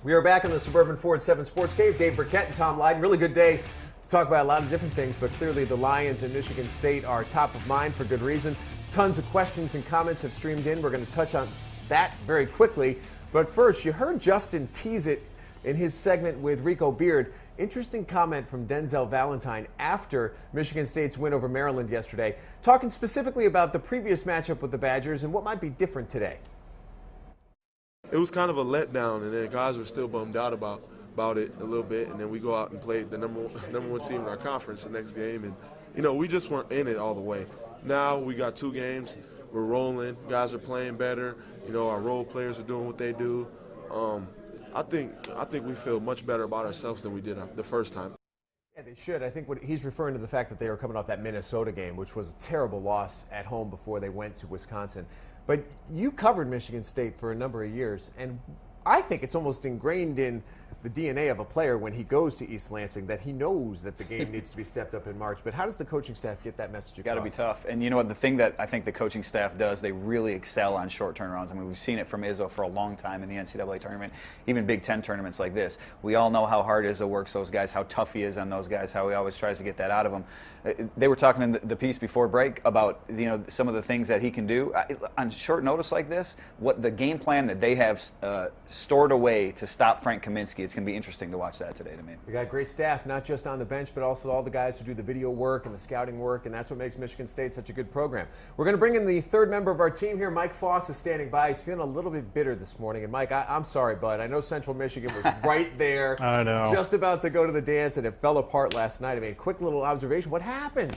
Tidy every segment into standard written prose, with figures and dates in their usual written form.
We are back in the Suburban Ford 7 Sports Cave. Dave Birkett and Tom Leyden. Really good day to talk about a lot of different things, but clearly the Lions and Michigan State are top of mind for good reason. Tons of questions and comments have streamed in. We're going to touch on that very quickly. But first, you heard Justin tease it in his segment with Rico Beard. Interesting comment from Denzel Valentine after Michigan State's win over Maryland yesterday, talking specifically about the previous matchup with the Badgers and what might be different today. It was kind of a letdown, and then guys were still bummed out about it a little bit, and then we go out and play the number one team in our conference the next game, and we just weren't in it all the way. Now we got 2 games, we're rolling, guys are playing better, our role players are doing what they do. I think we feel much better about ourselves than we did the first time. Yeah, they should. I think what he's referring to the fact that they were coming off that Minnesota game, which was a terrible loss at home before they went to Wisconsin. But you covered Michigan State for a number of years, and I think it's almost ingrained in the DNA of a player when he goes to East Lansing that he knows that the game needs to be stepped up in March. But how does the coaching staff get that message across? Got to be tough. And you know what? The thing that I think the coaching staff does, they really excel on short turnarounds. I mean, we've seen it from Izzo for a long time in the NCAA tournament, even Big Ten tournaments like this. We all know how hard Izzo works those guys, how tough he is on those guys, how he always tries to get that out of them. They were talking in the piece before break about some of the things that he can do on short notice like this. What the game plan that they have stored away to stop Frank Kaminsky. It's going to be interesting to watch that today to me. We got great staff, not just on the bench, but also all the guys who do the video work and the scouting work, and that's what makes Michigan State such a good program. We're going to bring in the third member of our team here. Mike Foss is standing by. He's feeling a little bit bitter this morning. And Mike, I'm sorry, bud. I know Central Michigan was right there. I know. Just about to go to the dance, and it fell apart last night. I mean, quick little observation. What happened?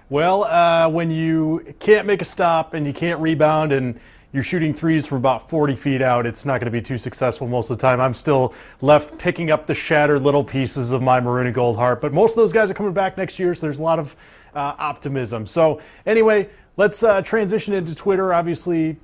Well, when you can't make a stop and you can't rebound and you're shooting threes from about 40 feet out, it's not going to be too successful most of the time. I'm still left picking up the shattered little pieces of my maroon and gold heart. But most of those guys are coming back next year, so there's a lot of optimism. So anyway, let's transition into Twitter. Obviously,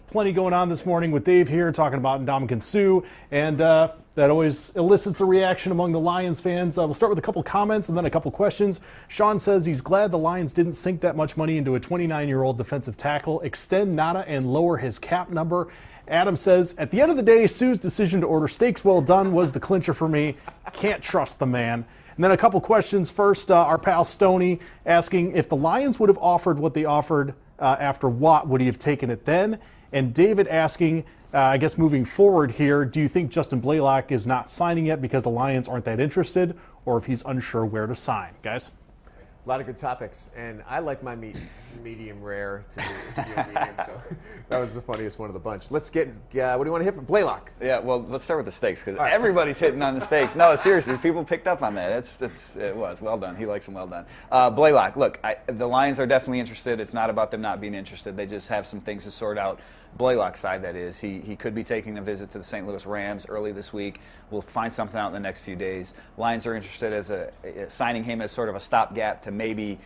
plenty going on this morning with Dave here talking about Ndamukong Suh, and that always elicits a reaction among the Lions fans. We'll start with a couple comments and then a couple questions. Sean says he's glad the Lions didn't sink that much money into a 29-year-old defensive tackle, extend Nada, and lower his cap number. Adam says, at the end of the day, Suh's decision to order steaks well done was the clincher for me. Can't trust the man. And then a couple questions. First, our pal Stoney asking if the Lions would have offered what they offered after Watt, would he have taken it then? And David asking, I guess moving forward here, do you think Justin Blaylock is not signing yet because the Lions aren't that interested, or if he's unsure where to sign? Guys? A lot of good topics, and I like my meat medium rare to be a medium, so that was the funniest one of the bunch. Let's get, what do you want to hit for Blaylock? Yeah, well, let's start with the steaks, because everybody's hitting on the steaks. No, seriously, people picked up on that. It was well done. He likes them well done. Blaylock, look, the Lions are definitely interested. It's not about them not being interested. They just have some things to sort out. Blaylock's side, that is. He could be taking a visit to the St. Louis Rams early this week. We'll find something out in the next few days. Lions are interested as signing him as sort of a stopgap to maybe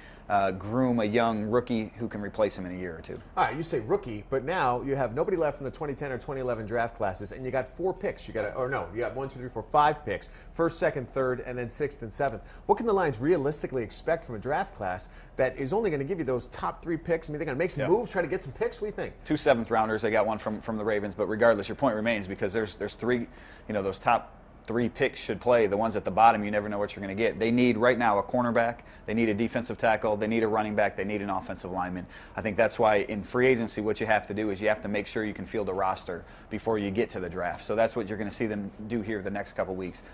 groom a young rookie who can replace him in a year or two. All right, you say rookie, but now you have nobody left from the 2010 or 2011 draft classes, and you got 4 picks. You got 1, 2, 3, 4, 5 picks. First, second, third, and then 6th and 7th. What can the Lions realistically expect from a draft class that is only going to give you those top 3 picks? I mean, they're going to make some moves, try to get some picks. What do you think? 2 7th-rounders. They got one from the Ravens, but regardless, your point remains because there's 3. Those top 3 picks should play. The ones at the bottom, you never know what you're going to get. They need right now a cornerback. They need a defensive tackle. They need a running back. They need an offensive lineman. I think that's why in free agency what you have to do is you have to make sure you can field a roster before you get to the draft. So that's what you're going to see them do here the next couple weeks.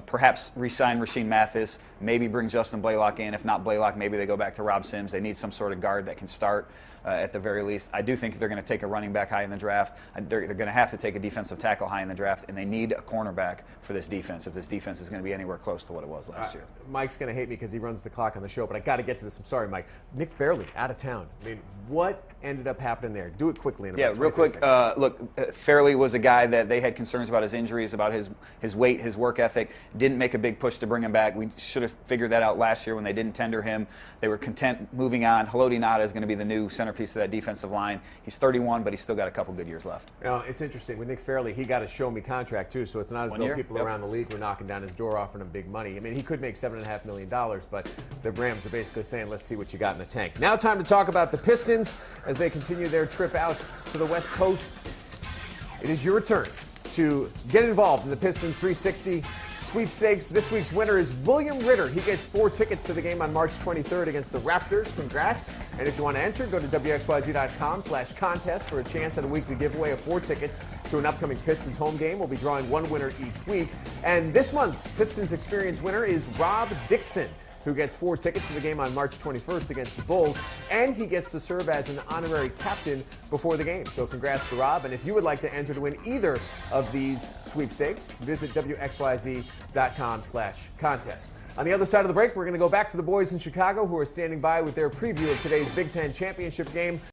Perhaps re-sign Rasheem Mathis, maybe bring Justin Blaylock in. If not Blaylock, maybe they go back to Rob Sims. They need some sort of guard that can start at the very least. I do think they're going to take a running back high in the draft. They're going to have to take a defensive tackle high in the draft, and they need a cornerback for this defense if this defense is going to be anywhere close to what it was last year. Mike's going to hate me because he runs the clock on the show, but I got to get to this. I'm sorry, Mike. Nick Fairley, out of town. I mean, what ended up happening there? Do it quickly. Real quick. Look, Fairley was a guy that they had concerns about his injuries, about his weight, his work ethic. Didn't make a big push to bring him back. We should have figured that out last year when they didn't tender him. They were content moving on. Haloti Ngata is going to be the new centerpiece of that defensive line. He's 31, but he's still got a couple good years left. It's interesting. With Nick Fairley, he got a show-me contract, too, so it's not as though people around the league were knocking down his door offering him big money. I mean, he could make $7.5 million, but the Rams are basically saying, let's see what you got in the tank. Now time to talk about the Pistons as they continue their trip out to the West Coast. It is your turn. to get involved in the Pistons 360 sweepstakes. This week's winner is William Ritter. He gets 4 tickets to the game on March 23rd against the Raptors. Congrats. And if you want to enter, go to WXYZ.com/contest for a chance at a weekly giveaway of 4 tickets to an upcoming Pistons home game. We'll be drawing 1 winner each week. And this month's Pistons Experience winner is Rob Dixon, who gets 4 tickets to the game on March 21st against the Bulls, and he gets to serve as an honorary captain before the game. So congrats to Rob, and if you would like to enter to win either of these sweepstakes, visit WXYZ.com/contest. On the other side of the break, we're going to go back to the boys in Chicago who are standing by with their preview of today's Big Ten championship game.